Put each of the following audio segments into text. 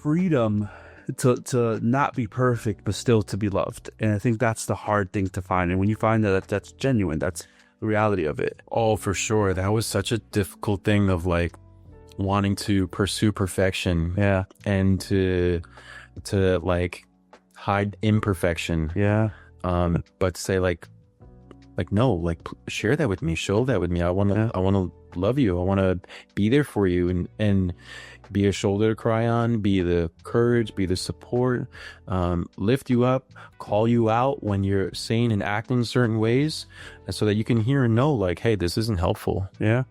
freedom to not be perfect, but still to be loved. And I think that's the hard thing to find. And when you find that that's genuine, that's the reality of it. Oh, for sure. That was such a difficult thing of like wanting to pursue perfection. Yeah. And to like hide imperfection. Yeah. But say like no, like share that with me, show that with me. I want to love you. I want to be there for you and be a shoulder to cry on, be the courage, be the support, lift you up, call you out when you're saying and acting certain ways, so that you can hear and know like, hey, this isn't helpful. Yeah.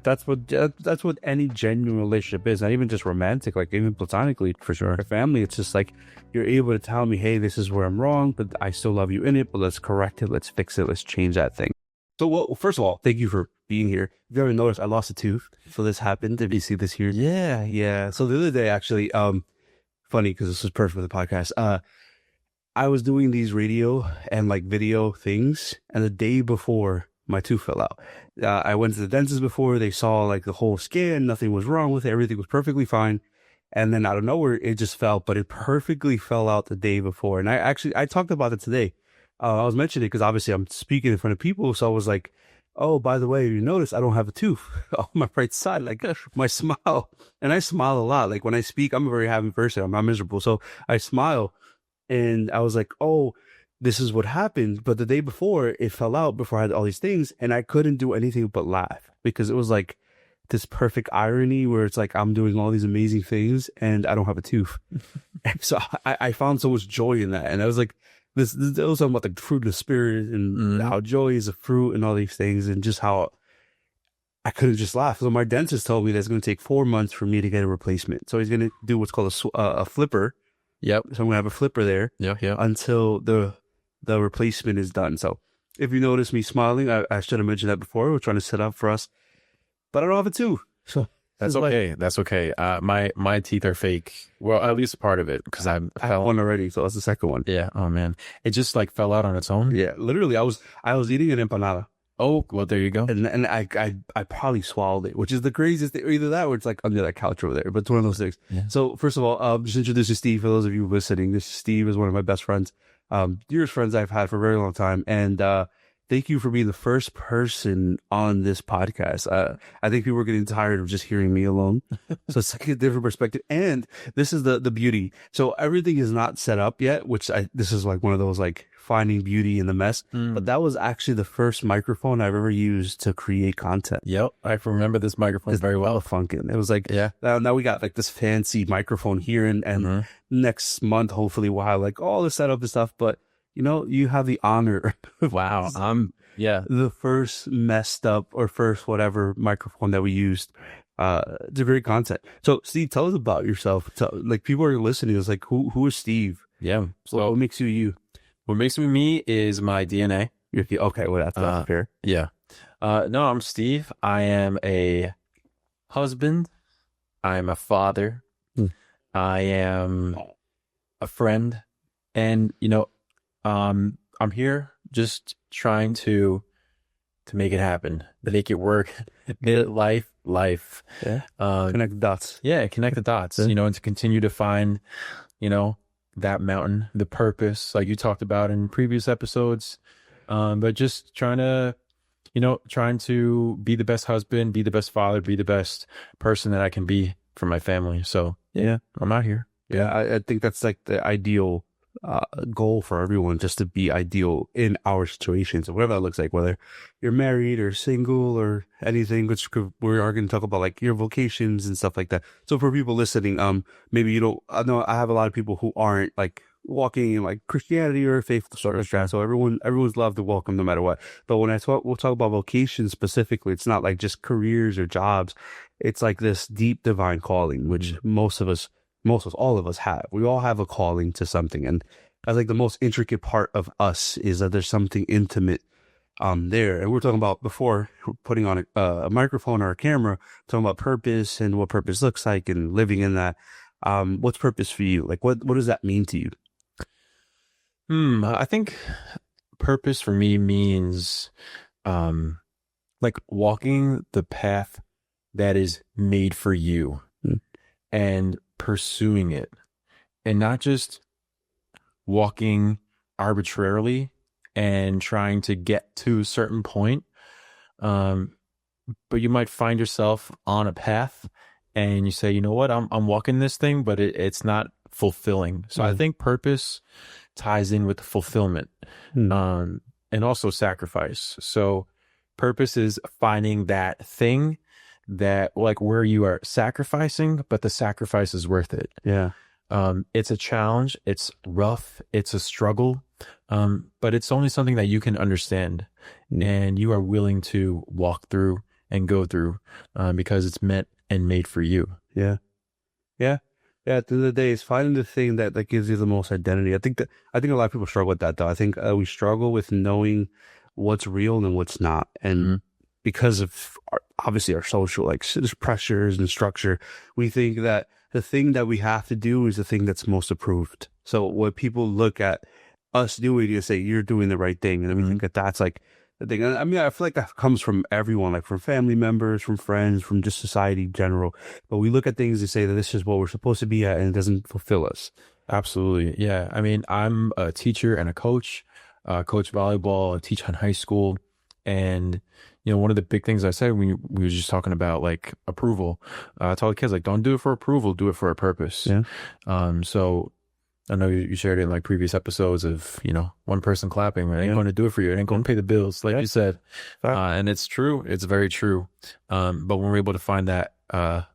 That's what any genuine relationship is. Not even just romantic, like even platonically, for sure. Or family, it's just like you're able to tell me, hey, this is where I'm wrong, but I still love you in it. But let's correct it. Let's fix it. Let's change that thing. So, well, first of all, thank you for being here. If you ever noticed, I lost a tooth. So this happened. If you see this here. Yeah. So the other day, actually, funny because this was perfect for the podcast. I was doing these radio and like video things, and the day before, my tooth fell out. I went to the dentist before. They saw like the whole scan. Nothing was wrong with it. Everything was perfectly fine. And then out of nowhere, it just fell, but it perfectly fell out the day before. And I talked about it today. I was mentioning it because obviously I'm speaking in front of people. So I was like, oh, by the way, you notice I don't have a tooth on my right side, like my smile. And I smile a lot. Like when I speak, I'm a very happy person. I'm not miserable. So I smile. And I was like, oh, this is what happened. But the day before, it fell out before I had all these things. And I couldn't do anything but laugh because it was like this perfect irony where it's like I'm doing all these amazing things and I don't have a tooth. And so I found so much joy in that. And I was like, this was talking about the fruit of the spirit and how joy is a fruit and all these things, and just how I couldn't just laugh. So my dentist told me that it's going to take 4 months for me to get a replacement. So he's going to do what's called a flipper. Yep. So I'm going to have a flipper there. Yeah. Until the replacement is done. So if you notice me smiling, I should have mentioned that before. We're trying to set up for us, but I don't have it too. So that's okay. That's okay. My teeth are fake. Well, at least part of it, because I have one already. So that's the second one. Yeah. Oh man, it just like fell out on its own. Yeah, literally. I was eating an empanada. Oh, well, there you go. And I probably swallowed it, which is the craziest thing. Either that or it's like under that couch over there. But it's one of those things. Yeah. So first of all, just introduce you, Steve. For those of you listening, this is Steve, is one of my best friends, dearest friends I've had for a very long time. And thank you for being the first person on this podcast. I think people are getting tired of just hearing me alone. So it's like a different perspective. And this is the beauty. So everything is not set up yet, which this is like one of those like finding beauty in the mess. But that was actually the first microphone I've ever used to create content. Yep. I remember this microphone very well. Funkin'. It was like, yeah. Now we got like this fancy microphone here, and next month, hopefully we'll have like all the setup and stuff. But you know, you have the honor. Wow. The first messed up or first whatever microphone that we used to create content. So Steve, tell us about yourself. Like people are listening. It's like, who is Steve? Yeah. So what makes you you? What makes me me is my DNA. Okay, well that's fair. Yeah. No, I'm Steve. I am a husband. I am a father. I am a friend, and you know, I'm here just trying to make it happen, to make it work, life. Yeah. Connect the dots. Yeah, connect the dots. You know, and to continue to find, you know, that mountain, the purpose, like you talked about in previous episodes. But just trying to be the best husband, be the best father, be the best person that I can be for my family. So yeah, I'm out here. Yeah, I think that's like the ideal goal for everyone, just to be ideal in our situations, whatever that looks like, whether you're married or single or anything, which we are going to talk about like your vocations and stuff like that. So for people listening, maybe you don't, I know I have a lot of people who aren't like walking in like Christianity or faith sort of strat. So everyone's loved to welcome no matter what. But when we'll talk about vocations specifically, it's not like just careers or jobs. It's like this deep divine calling, which all of us have. We all have a calling to something. And I think the most intricate part of us is that there's something intimate there. And we're talking about, before putting on a microphone or a camera, talking about purpose and what purpose looks like and living in that. What's purpose for you? Like, what does that mean to you? I think purpose for me means like walking the path that is made for you and pursuing it and not just walking arbitrarily and trying to get to a certain point. But you might find yourself on a path and you say, you know what, I'm walking this thing, but it's not fulfilling. So I think purpose ties in with fulfillment, and also sacrifice. So purpose is finding that thing that, like, where you are sacrificing, but the sacrifice is worth it. Yeah. It's a challenge. It's rough. It's a struggle. But it's only something that you can understand and you are willing to walk through and go through, because it's meant and made for you. Yeah. Yeah. Yeah. At the end of the day, it's finding the thing that gives you the most identity. I think a lot of people struggle with that, though. I think we struggle with knowing what's real and what's not. And because of obviously our social, like, pressures and structure, we think that the thing that we have to do is the thing that's most approved. So what people look at us doing, you say, you're doing the right thing. And then we think that that's like the thing. I mean, I feel like that comes from everyone, like from family members, from friends, from just society in general. But we look at things and say that this is what we're supposed to be at, and it doesn't fulfill us. Absolutely. Yeah. I mean, I'm a teacher and a coach, coach volleyball, I teach in high school. And, you know, one of the big things I said when we were just talking about, like, approval, I tell the kids, like, don't do it for approval, do it for a purpose. Yeah. So I know you shared it in, like, previous episodes of, you know, one person clapping, it ain't going to do it for you. It ain't going to pay the bills, like you said. And it's true. It's very true. But when we're able to find that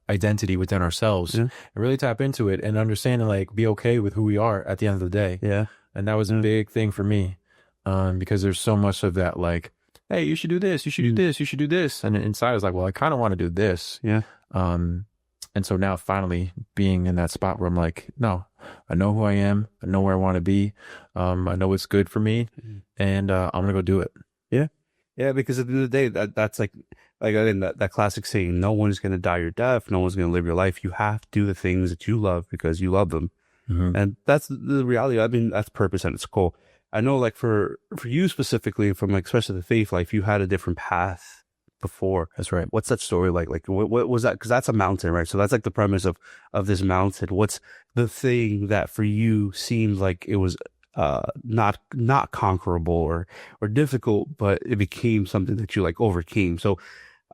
identity within ourselves and really tap into it and understand and, like, be okay with who we are at the end of the day. Yeah. And that was a big thing for me, because there's so much of that, like, hey, you should do this, you should do this, you should do this. And inside I was like, well, I kind of want to do this. Yeah. And so now finally being in that spot where I'm like, no, I know who I am. I know where I want to be. I know what's good for me, and I'm going to go do it. Yeah. Yeah. Because at the end of the day, that's like again, that classic saying, no one is going to die your death. No one's going to live your life. You have to do the things that you love because you love them. And that's the reality. I mean, that's purpose and it's cool. I know, like, for you specifically, from, like, especially the faith life, you had a different path before. That's right. What's that story like? Like, what was that? Because that's a mountain, right? So that's like the premise of this mountain. What's the thing that for you seemed like it was not conquerable or difficult, but it became something that you, like, overcame? So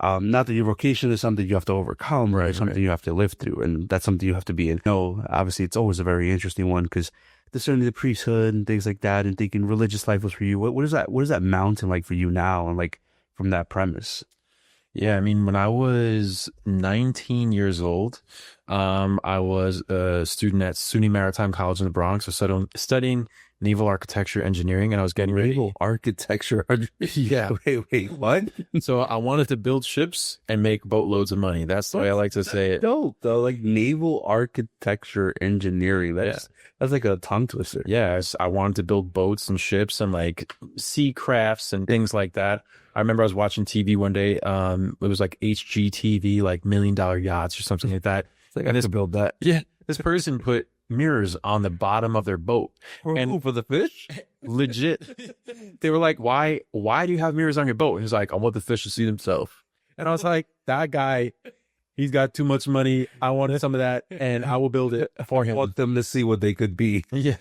not that your vocation is something you have to overcome, right? Something you have to live through, and that's something you have to be in. No, obviously, it's always a very interesting one because discerning the priesthood and things like that, and thinking religious life was for you. What is that mountain like for you now, and, like, from that premise? Yeah, I mean, when I was 19 years old, I was a student at SUNY Maritime College in the Bronx, so studying naval architecture engineering, and I was getting ready. Naval architecture? Yeah. Wait, what? So I wanted to build ships and make boatloads of money. That's the way I like to say it. Dope, though. Like, naval architecture engineering. That's like a tongue twister. Yeah, I wanted to build boats and ships and, like, sea crafts and things like that. I remember I was watching TV one day. It was like HGTV, like $1 Million Yachts or something like that. It's like, I could build that. Yeah. This person put mirrors on the bottom of their boat. And for the fish? Legit. They were like, why do you have mirrors on your boat? And he's like, I want the fish to see themselves. And I was like, that guy, he's got too much money. I wanted some of that, and I will build it for him. I want them to see what they could be. Yeah.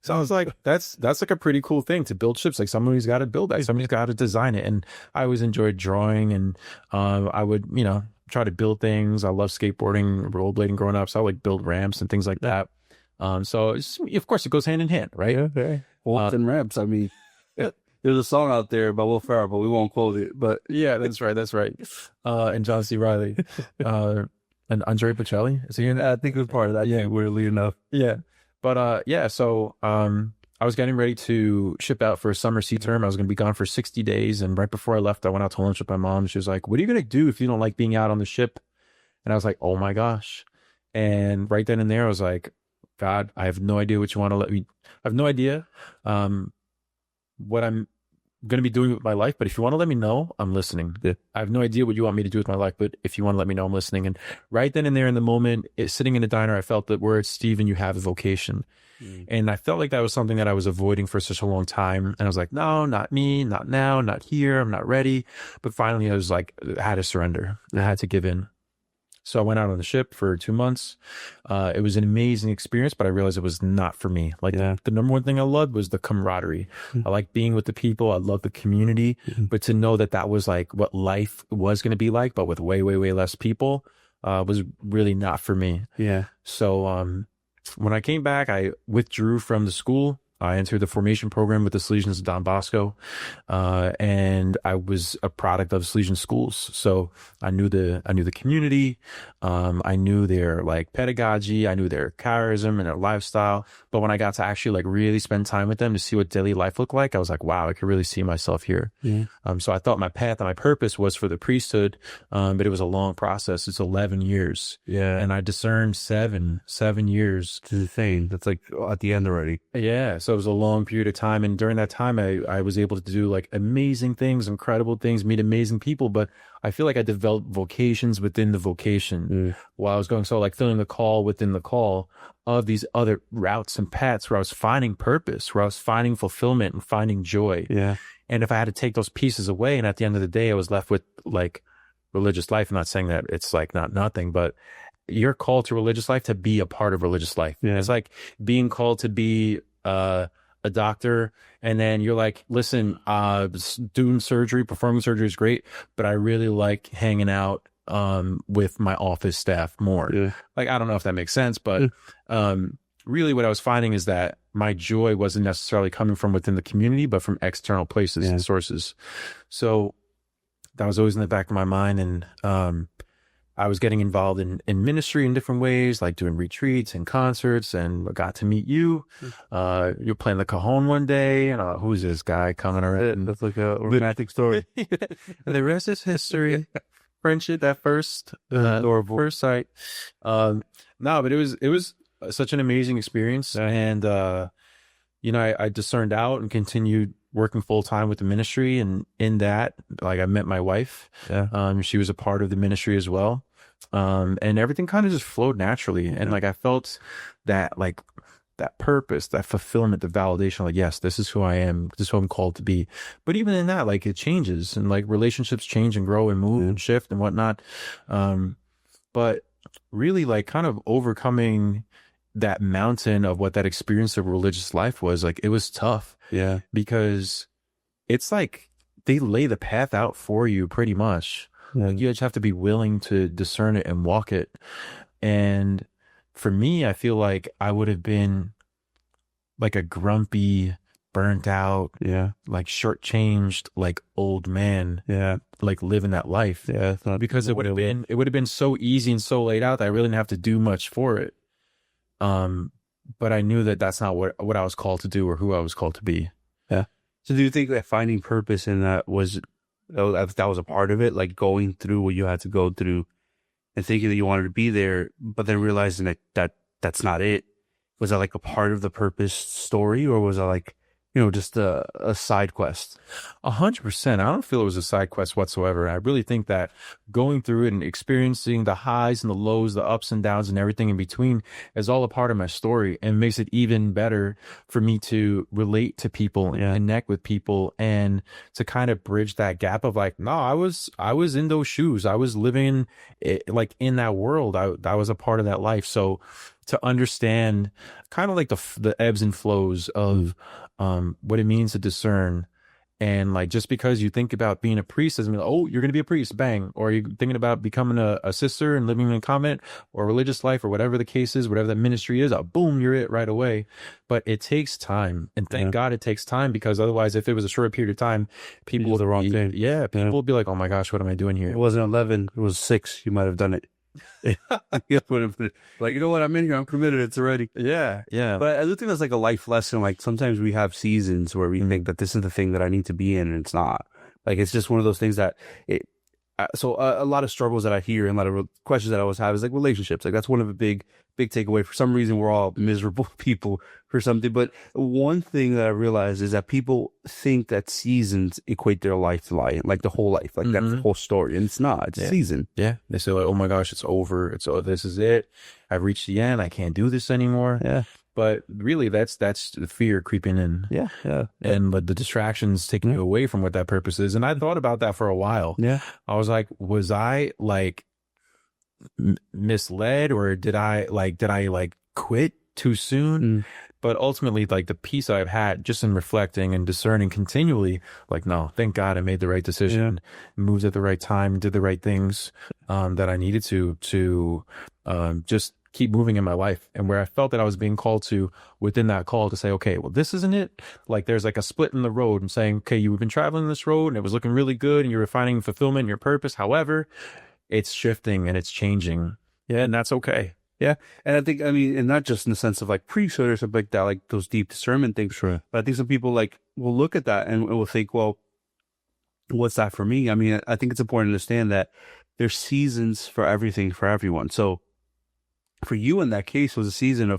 So I was like, that's like a pretty cool thing to build ships. Like, somebody's got to build that. Somebody's got to design it. And I always enjoyed drawing, and I would, you know, try to build things. I love skateboarding, rollerblading growing up. So I would, like, build ramps and things like that. So of course it goes hand in hand, right? Okay. Walks and ramps. I mean, there's a song out there by Will Ferrell, but we won't quote it. But yeah, that's right. And John C. Reilly, and Andre Bocelli. Is he in that? I think it was part of that. Yeah, weirdly enough. Yeah. But yeah, so I was getting ready to ship out for a summer sea term. I was going to be gone for 60 days. And right before I left, I went out to lunch with my mom. She was like, what are you going to do if you don't like being out on the ship? And I was like, oh my gosh. And right then and there, I was like, God, I have no idea what you want to let me. I have no idea what I'm going to be doing with my life. But if you want to let me know, I'm listening. Yeah. I have no idea what you want me to do with my life. But if you want to let me know, I'm listening. And right then and there in the moment, sitting in a diner, I felt the words, Stephen, you have a vocation. And I felt like that was something that I was avoiding for such a long time. And I was like, no, not me, not now, not here. I'm not ready. But finally, I was like, I had to surrender. I had to give in. So I went out on the ship for 2 months. It was an amazing experience, but I realized it was not for me. Like the number one thing I loved was the camaraderie. I like being with the people. I love the community, but to know that that was like what life was going to be like, but with way, way, way less people, was really not for me. Yeah. So, when I came back, I withdrew from the school. I entered the formation program with the Salesians of Don Bosco, and I was a product of Salesian schools. So I knew the community, I knew their like pedagogy, I knew their charism and their lifestyle. But when I got to actually like really spend time with them to see what daily life looked like, I was like, wow, I could really see myself here. So I thought my path and my purpose was for the priesthood, but it was a long process. It's 11 years, and I discerned 7 years. It's insane. That's like at the end already. Yeah. So it was a long period of time. And during that time, I was able to do like amazing things, incredible things, meet amazing people. But I feel like I developed vocations within the vocation while I was going. So like filling the call within the call of these other routes and paths where I was finding purpose, where I was finding fulfillment and finding joy. Yeah. And if I had to take those pieces away, and at the end of the day, I was left with like religious life. I'm not saying that it's like not nothing, but you're called to religious life to be a part of religious life. Yeah. It's like being called to be a doctor, and then you're like, listen, doing surgery, performing surgery is great, but I really like hanging out with my office staff more. Like, I don't know if that makes sense, but really what I was finding is that my joy wasn't necessarily coming from within the community, but from external places and sources. So that was always in the back of my mind. And I was getting involved in ministry in different ways, like doing retreats and concerts, and I got to meet you. You're playing the cajon one day, and who's this guy coming around? That's like a romantic story. The rest is history. Friendship at first, first sight. No, but it was such an amazing experience, and I discerned out and continued working full time with the ministry, and in that, like, I met my wife. She was a part of the ministry as well, and everything kind of just flowed naturally, and like I felt that like that purpose, that fulfillment, the validation, like, yes, this is who I am, this is who I'm called to be. But even in that, like, it changes, and like relationships change and grow and move and shift and whatnot. But really, like, kind of overcoming that mountain of what that experience of religious life was, like, it was tough. Because it's like they lay the path out for you pretty much. You just have to be willing to discern it and walk it. And for me, I feel like I would have been like a grumpy, burnt out, like shortchanged, like old man, like living that life. Because it would have been so easy and so laid out that I really didn't have to do much for it. But I knew that that's not what I was called to do or who I was called to be. So do you think that finding purpose in that was a part of it, like going through what you had to go through and thinking that you wanted to be there, but then realizing that that's not it? Was that like a part of the purpose story, or was that like, just a side quest? 100%. I don't feel it was a side quest whatsoever. I really think that going through it and experiencing the highs and the lows, the ups and downs and everything in between is all a part of my story, and makes it even better for me to relate to people and connect with people, and to kind of bridge that gap of like, no, I was in those shoes. I was living like in that world. I was a part of that life. So to understand kind of like the ebbs and flows of what it means to discern, and like, just because you think about being a priest doesn't mean, oh, you're going to be a priest, bang, or you're thinking about becoming a sister and living in a convent or religious life or whatever the case is, whatever that ministry is, boom, you're it right away. But it takes time, and thank God it takes time, because otherwise, if it was a short period of time, people would the wrong thing. People would be like, oh my gosh, what am I doing here? It wasn't 11, it was 6. You might have done it. Like, you know what, I'm in here, I'm committed, it's already. But I do think that's like a life lesson. Like, sometimes we have seasons where we think that this is the thing that I need to be in, and it's not. Like, it's just one of those things that a lot of struggles that I hear and a lot of questions that I always have is like relationships. Like, that's one of the big takeaway. For some reason, we're all miserable people for something. But one thing that I realized is that people think that seasons equate their life to life, like the whole life, like that's the whole story. And it's not. It's a season. They say like, oh my gosh, it's over. This is it. I've reached the end. I can't do this anymore. But really, that's the fear creeping in. And but the distractions taking you away from what that purpose is. And I thought about that for a while. I was like, was I like misled, or did I quit too soon? Mm. But ultimately, like the peace I've had just in reflecting and discerning continually, like, no, thank God I made the right decision, moved at the right time, did the right things that I needed to just keep moving in my life. And where I felt that I was being called to, within that call, to say, okay, well, this isn't it. Like there's like a split in the road and saying, okay, you've been traveling this road and it was looking really good and you were finding fulfillment in your purpose. However, it's shifting and it's changing. Yeah, and that's okay. Yeah. And I think, I mean, and not just in the sense of like priesthood or something like that, like those deep discernment things. Sure. But I think some people like will look at that and will think, well, what's that for me? I mean, I think it's important to understand that there's seasons for everything for everyone. So for you in that case was a season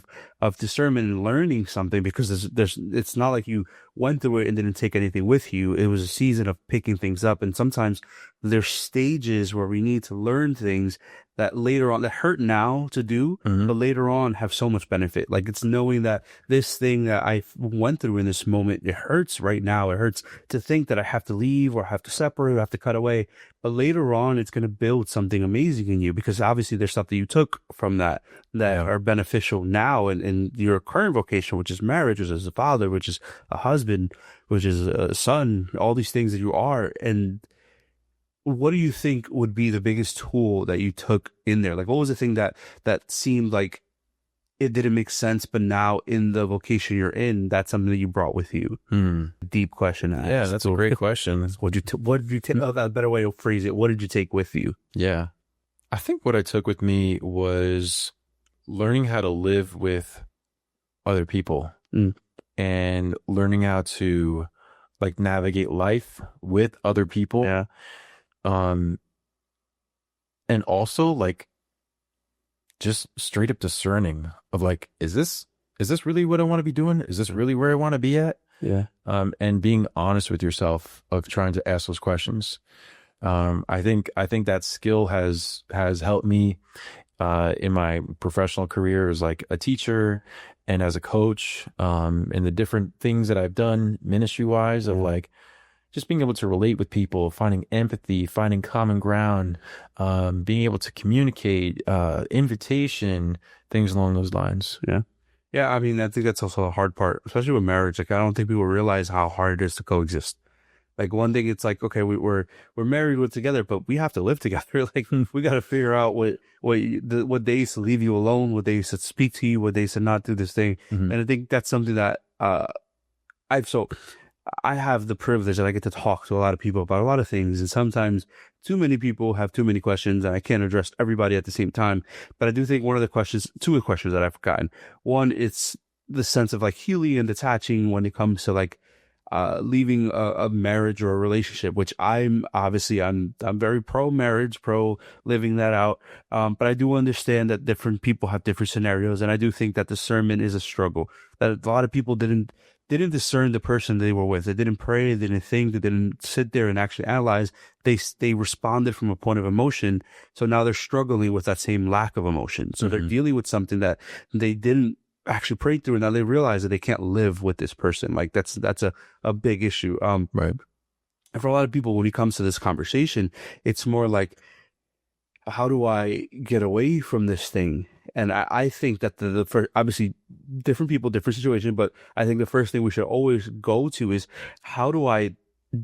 of discernment and learning something, because there's it's not like you went through it and didn't take anything with you. It was a season of picking things up. And sometimes there's stages where we need to learn things that later on that hurt now to do, but later on have so much benefit. Like it's knowing that this thing that I went through in this moment, it hurts right now. It hurts to think that I have to leave or have to separate or have to cut away. But later on, it's going to build something amazing in you, because obviously there's stuff that you took from that are beneficial now in your current vocation, which is marriage, which is a father, which is a husband, which is a son, all these things that you are. And what do you think would be the biggest tool that you took in there? Like, what was the thing that seemed like it didn't make sense, but now in the vocation you're in, that's something that you brought with you? Deep question. Yeah, that's a great question. What did you take? A better way to phrase it. What did you take with you? Yeah. I think what I took with me was learning how to live with other people and learning how to like navigate life with other people. Yeah. And also like just straight up discerning of like, is this really what I want to be doing? Is this really where I want to be at? Yeah. And being honest with yourself of trying to ask those questions. I think that skill has helped me in my professional career as like a teacher and as a coach, and the different things that I've done ministry wise, of like just being able to relate with people, finding empathy, finding common ground, being able to communicate, invitation, things along those lines. Yeah. Yeah. I mean, I think that's also a hard part, especially with marriage. Like, I don't think people realize how hard it is to coexist. Like, one thing, it's like, okay, we're married, we're together, but we have to live together. Like, we got to figure out what days to leave you alone, what days to speak to you, what days to not do this thing. And I think that's something that I have the privilege that I get to talk to a lot of people about a lot of things. And sometimes too many people have too many questions and I can't address everybody at the same time. But I do think two of the questions that I've gotten, one, it's the sense of like healing and detaching when it comes to like, leaving a marriage or a relationship, which I'm very pro marriage, pro living that out. But I do understand that different people have different scenarios. And I do think that discernment is a struggle, that a lot of people didn't discern the person they were with. They didn't pray. They didn't think. They didn't sit there and actually analyze. They responded from a point of emotion. So now they're struggling with that same lack of emotion. So they're dealing with something that they didn't actually prayed through, and now they realize that they can't live with this person. Like that's a big issue. Right. And for a lot of people, when it comes to this conversation, it's more like, how do I get away from this thing? And I think that the first, obviously different people, different situation, but I think the first thing we should always go to is, how do I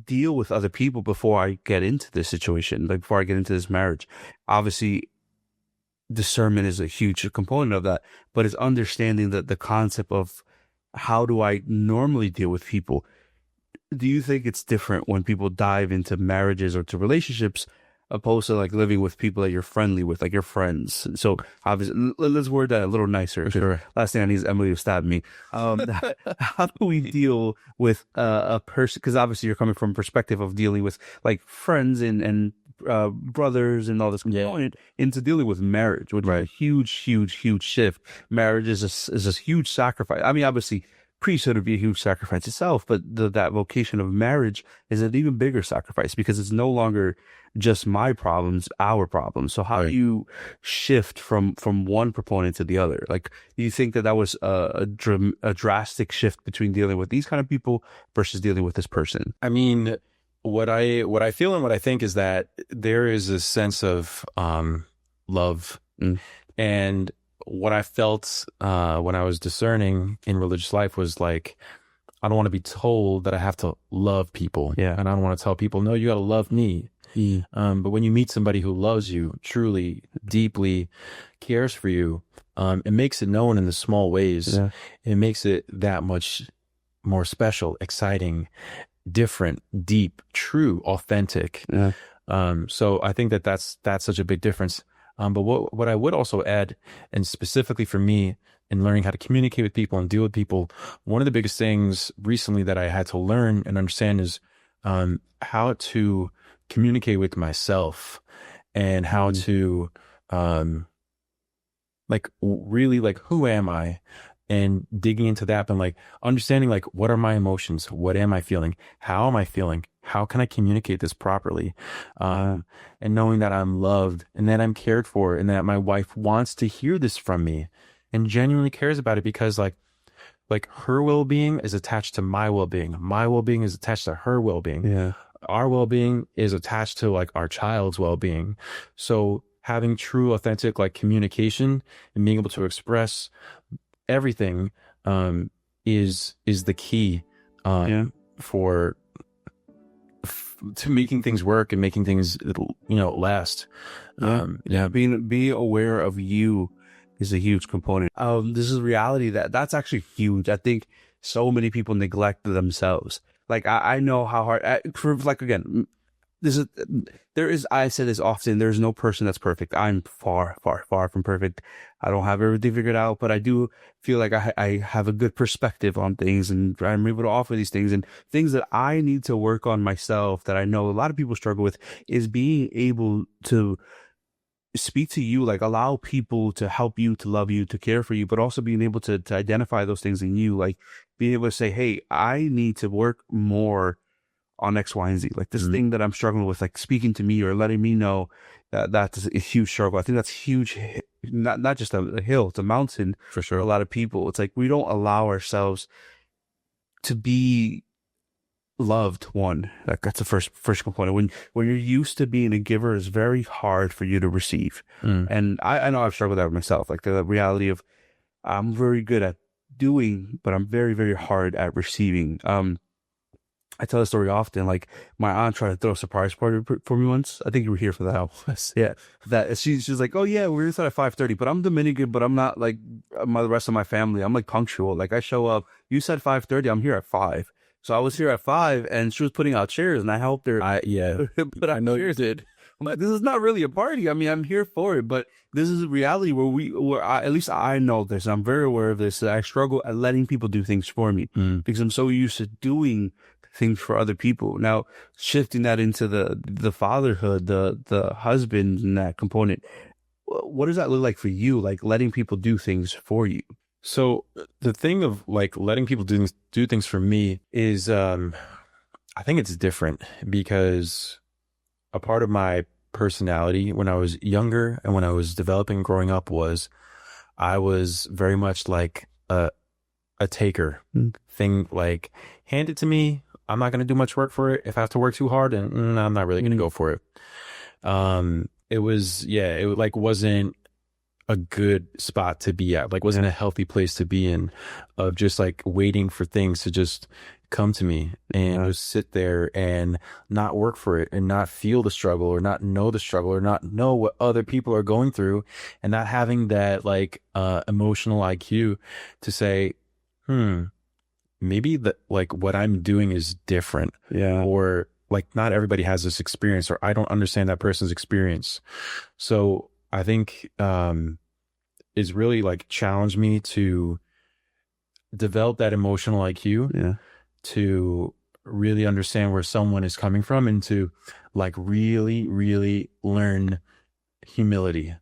deal with other people before I get into this situation, like before I get into this marriage? Obviously, discernment is a huge component of that, but it's understanding that the concept of how do I normally deal with people. Do you think it's different when people dive into marriages or to relationships opposed to like living with people that you're friendly with, like your friends? So obviously, let's word that a little nicer. Sure. Last thing I need is Emily to stab me. How do we deal with a person? Because obviously you're coming from a perspective of dealing with like friends and brothers and all this component into dealing with marriage, which is a huge shift. Marriage is a huge sacrifice. I mean, obviously priesthood would be a huge sacrifice itself, but that vocation of marriage is an even bigger sacrifice, because it's no longer just my problems, our problems. So how do you shift from one proponent to the other? Like, do you think that was a drastic shift between dealing with these kind of people versus dealing with this person? I mean, what I feel and what I think is that there is a sense of love. Mm. And what I felt when I was discerning in religious life was like, I don't want to be told that I have to love people. Yeah. And I don't want to tell people, no, you got to love me. But when you meet somebody who loves you, truly, deeply cares for you, it makes it known in the small ways. Yeah. It makes it that much more special, exciting, different, deep, true, authentic. Yeah. So I think that that's such a big difference. But what I would also add, and specifically for me in learning how to communicate with people and deal with people, one of the biggest things recently that I had to learn and understand is how to communicate with myself and how to like really like, who am I? And digging into that and like understanding like, what are my emotions? What am I feeling? How am I feeling? How can I communicate this properly? And knowing that I'm loved and that I'm cared for and that my wife wants to hear this from me and genuinely cares about it, because like her well-being is attached to my well-being. My well-being is attached to her well-being. Yeah. Our well-being is attached to like our child's well-being. So having true, authentic like communication and being able to express everything is the key for to making things work and making things last. Being aware of you is a huge component. This is reality that's actually huge. I think so many people neglect themselves. Like I know how hard again, I say this often, there's no person that's perfect. I'm far, far, far from perfect. I don't have everything figured out, but I do feel like I have a good perspective on things, and I'm able to offer these things, and things that I need to work on myself that I know a lot of people struggle with is being able to speak to you, like allow people to help you, to love you, to care for you, but also being able to identify those things in you, like being able to say, hey, I need to work more on X, Y, and Z. Like this thing that I'm struggling with, like speaking to me or letting me know that that's a huge struggle. I think that's huge. Not just a hill, it's a mountain For sure. a lot of people. It's like we don't allow ourselves to be loved. One, like that's the first component. When you're used to being a giver, it's very hard for you to receive. And I know I've struggled with that with myself. Like the reality of I'm very good at doing, but I'm very, very hard at receiving. I tell the story often. Like my aunt tried to throw a surprise party for me once. I think you were here for that. Yeah, that she's like, oh yeah, we're inside at 5:30, but I'm Dominican, but I'm not like the rest of my family. I'm like punctual. Like I show up. You said 5:30. I'm here at 5. So I was here at 5, and she was putting out chairs, and I helped her. But I know you did. I'm like, this is not really a party. I mean, I'm here for it, but this is a reality where at least I know this. I'm very aware of this. That I struggle at letting people do things for me because I'm so used to doing things for other people. Now, shifting that into the fatherhood, the husband and that component, what does that look like for you? Like letting people do things for you? So the thing of like letting people do things for me is, I think it's different because a part of my personality when I was younger and when I was developing and growing up was I was very much like a taker thing, like hand it to me. I'm not going to do much work for it. If I have to work too hard, and I'm not really going to go for it. It like wasn't a good spot to be at, like wasn't a healthy place to be in, of just like waiting for things to just come to me and just sit there and not work for it and not feel the struggle or not know the struggle or not know what other people are going through, and not having that like emotional IQ to say, maybe that like what I'm doing is different. Or like not everybody has this experience, or I don't understand that person's experience. So I think it's really like challenged me to develop that emotional IQ to really understand where someone is coming from and to like really, really learn humility.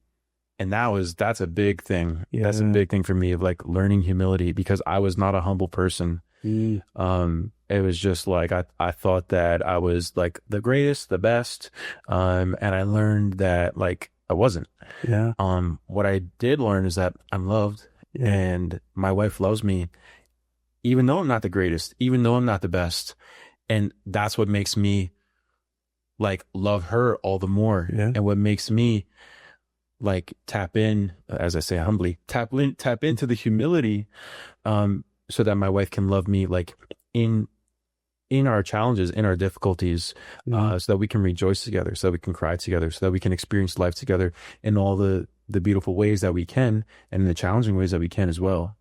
And that's a big thing. That's a big thing for me, of like learning humility, because I was not a humble person. It was just like I thought that I was like the greatest, the best, and I learned that like I wasn't. What I did learn is that I'm loved, and my wife loves me, even though I'm not the greatest, even though I'm not the best, and that's what makes me like love her all the more, and what makes me like tap in, as I say humbly, tap into the humility, so that my wife can love me like in our challenges, in our difficulties, so that we can rejoice together, so that we can cry together, so that we can experience life together in all the beautiful ways that we can, and in the challenging ways that we can as well.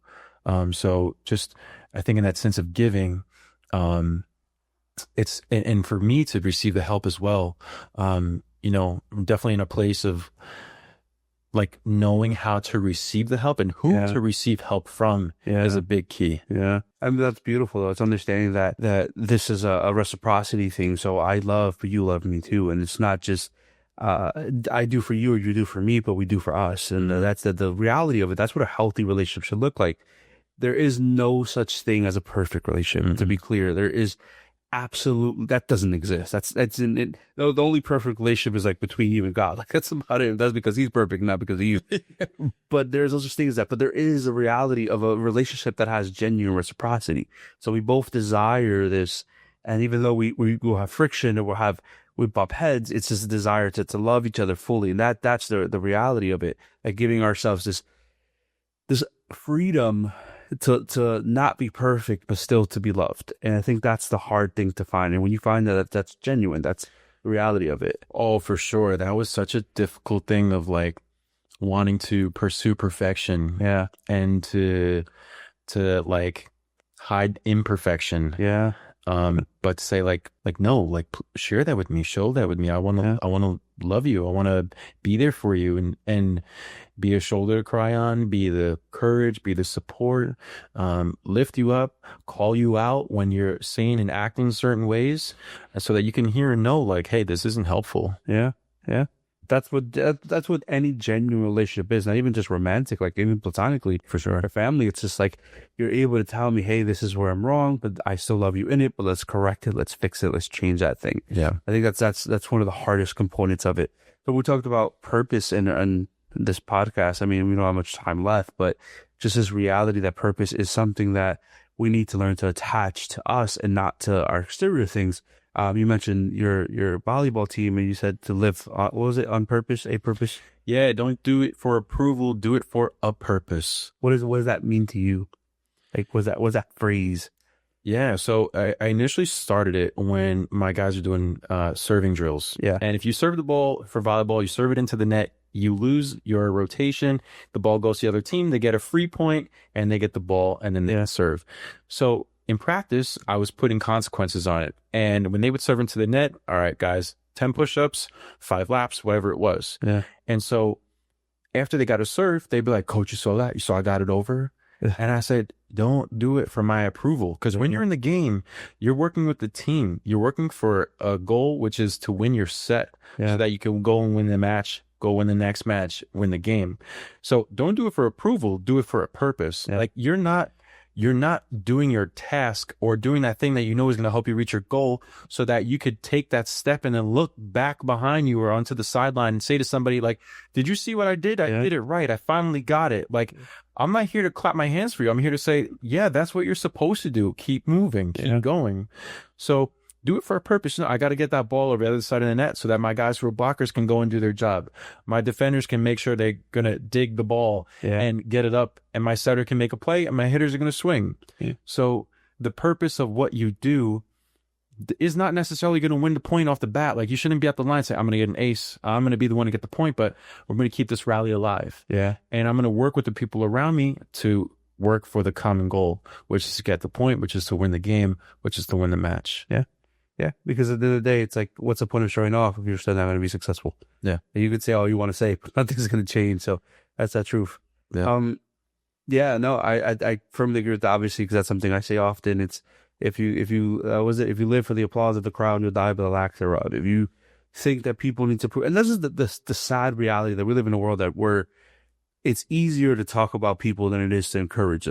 So just, I think in that sense of giving, it's, and for me to receive the help as well, I'm definitely in a place of like knowing how to receive the help and who to receive help from is a big key. Yeah. I mean, that's beautiful though. It's understanding that this is a reciprocity thing. So I love, but you love me too. And it's not just, I do for you or you do for me, but we do for us. And that's the reality of it. That's what a healthy relationship should look like. There is no such thing as a perfect relationship. To be clear, there is absolutely, that doesn't exist. That's in it. The only perfect relationship is like between you and God. Like that's about it. That's because he's perfect, not because of you. But there's those things that, but there is a reality of a relationship that has genuine reciprocity. So we both desire this. And even though we will have friction or we bump heads, it's just a desire to love each other fully. And that's the reality of it. Like giving ourselves this freedom to not be perfect, but still to be loved. And I think that's the hard thing to find. And when you find that's genuine, that's the reality of it. Oh, for sure. That was such a difficult thing of like wanting to pursue perfection. Yeah. And to like hide imperfection. Yeah. But to say like no, like share that with me, show that with me. I want to love you. I want to be there for you and be a shoulder to cry on, be the courage, be the support, lift you up, call you out when you're saying and acting certain ways, so that you can hear and know like, hey, this isn't helpful. Yeah. Yeah. That's what any genuine relationship is, not even just romantic, like even platonically, for sure. A family, it's just like you're able to tell me, hey, this is where I'm wrong, but I still love you in it, but let's correct it, let's fix it, let's change that thing. Yeah. I think that's one of the hardest components of it. So we talked about purpose in this podcast. I mean, we don't have much time left, but just this reality that purpose is something that we need to learn to attach to us and not to our exterior things. You mentioned your volleyball team, and you said to live, what was it, on purpose, a purpose? Yeah, don't do it for approval, do it for a purpose. What does that mean to you? Like, was that phrase? Yeah, so I initially started it when my guys are doing serving drills. Yeah. And if you serve the ball for volleyball, you serve it into the net, you lose your rotation, the ball goes to the other team, they get a free point, and they get the ball, and then they serve. So in practice, I was putting consequences on it. And when they would serve into the net, all right, guys, 10 push-ups, 5 laps, whatever it was. Yeah. And so after they got a serve, they'd be like, coach, you saw that? You saw I got it over? And I said, don't do it for my approval. Because when you're in the game, you're working with the team. You're working for a goal, which is to win your set so that you can go and win the match, go win the next match, win the game. So don't do it for approval. Do it for a purpose. Yeah. Like you're not doing your task or doing that thing that you know is going to help you reach your goal so that you could take that step and then look back behind you or onto the sideline and say to somebody like, did you see what I did? I did it right. I finally got it. Like, I'm not here to clap my hands for you. I'm here to say, yeah, that's what you're supposed to do. Keep moving, keep going. So do it for a purpose. No, I got to get that ball over the other side of the net so that my guys who are blockers can go and do their job. My defenders can make sure they're going to dig the ball and get it up. And my setter can make a play and my hitters are going to swing. Yeah. So the purpose of what you do is not necessarily going to win the point off the bat. Like you shouldn't be at the line and say, I'm going to get an ace. I'm going to be the one to get the point, but we're going to keep this rally alive. Yeah. And I'm going to work with the people around me to work for the common goal, which is to get the point, which is to win the game, which is to win the match. Yeah. Yeah, because at the end of the day, it's like, what's the point of showing off if you're still not going to be successful? Yeah. And you could say all you want to say, but nothing's going to change. So that's the truth. Yeah. Yeah, no, I firmly agree with that, obviously, because that's something I say often. It's, if you live for the applause of the crowd, you'll die by the lack thereof. If you think that people need to prove, and this is the sad reality that we live in a world that where it's easier to talk about people than it is to encourage them.